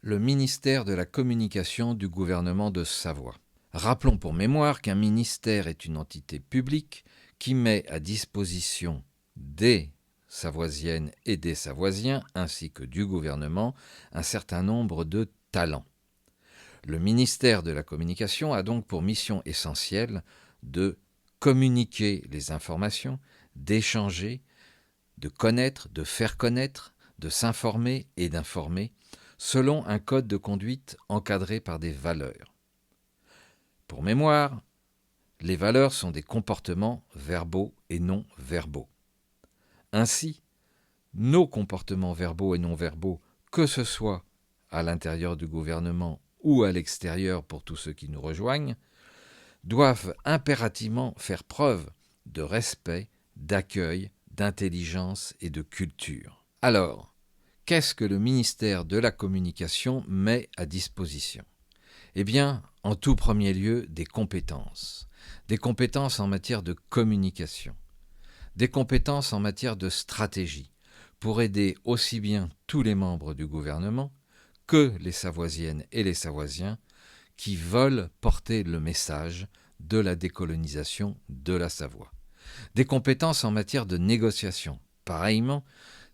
le ministère de la Communication du gouvernement de Savoie. Rappelons pour mémoire qu'un ministère est une entité publique qui met à disposition des Savoisiennes et des Savoisiens, ainsi que du gouvernement, un certain nombre de talents. Le ministère de la Communication a donc pour mission essentielle de communiquer les informations, d'échanger, de connaître, de faire connaître, de s'informer et d'informer, selon un code de conduite encadré par des valeurs. Pour mémoire, les valeurs sont des comportements verbaux et non verbaux. Ainsi, nos comportements verbaux et non verbaux, que ce soit à l'intérieur du gouvernement ou à l'extérieur pour tous ceux qui nous rejoignent, doivent impérativement faire preuve de respect, d'accueil, d'intelligence et de culture. Alors, qu'est-ce que le ministère de la Communication met à disposition ? Eh bien, en tout premier lieu, des compétences. Des compétences en matière de communication. Des compétences en matière de stratégie, pour aider aussi bien tous les membres du gouvernement que les Savoisiennes et les Savoisiens qui veulent porter le message de la décolonisation de la Savoie. Des compétences en matière de négociation. Pareillement,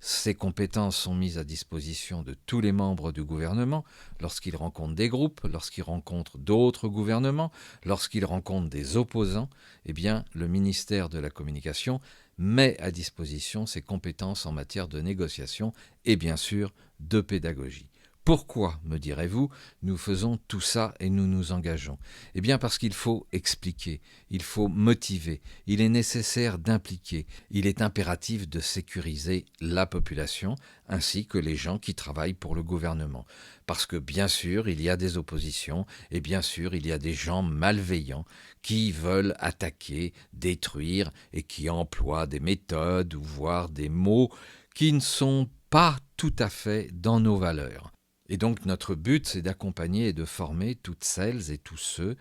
ces compétences sont mises à disposition de tous les membres du gouvernement lorsqu'ils rencontrent des groupes, lorsqu'ils rencontrent d'autres gouvernements, lorsqu'ils rencontrent des opposants. Eh bien, le ministère de la Communication met à disposition ces compétences en matière de négociation et bien sûr de pédagogie. Pourquoi, me direz-vous, nous faisons tout ça et nous nous engageons ? Eh bien parce qu'il faut expliquer, il faut motiver, il est nécessaire d'impliquer, il est impératif de sécuriser la population ainsi que les gens qui travaillent pour le gouvernement. Parce que bien sûr, il y a des oppositions et bien sûr, il y a des gens malveillants qui veulent attaquer, détruire et qui emploient des méthodes ou voire des mots qui ne sont pas tout à fait dans nos valeurs. Et donc notre but, c'est d'accompagner et de former toutes celles et tous ceux,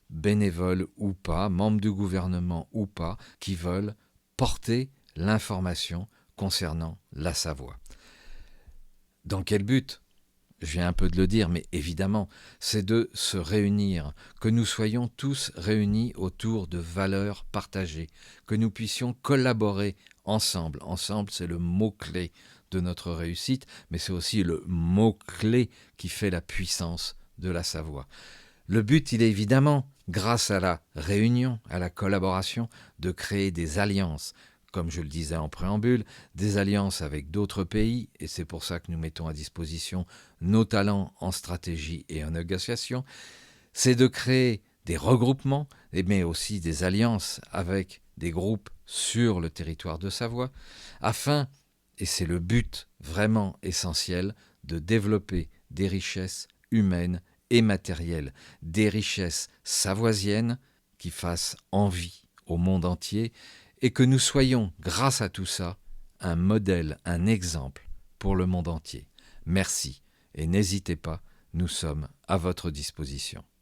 bénévoles ou pas, membres du gouvernement ou pas, qui veulent porter l'information concernant la Savoie. Dans quel but ? Je viens un peu de le dire, mais évidemment, c'est de se réunir, que nous soyons tous réunis autour de valeurs partagées, que nous puissions collaborer ensemble. Ensemble, c'est le mot-clé de notre réussite, mais c'est aussi le mot-clé qui fait la puissance de la Savoie. Le but, il est évidemment, grâce à la réunion, à la collaboration, de créer des alliances, comme je le disais en préambule, des alliances avec d'autres pays, et c'est pour ça que nous mettons à disposition nos talents en stratégie et en négociation, c'est de créer des regroupements, mais aussi des alliances avec des groupes sur le territoire de Savoie, afin, et c'est le but vraiment essentiel, de développer des richesses humaines et matérielles, des richesses savoisiennes qui fassent envie au monde entier, et que nous soyons, grâce à tout ça, un modèle, un exemple pour le monde entier. Merci, et n'hésitez pas, nous sommes à votre disposition.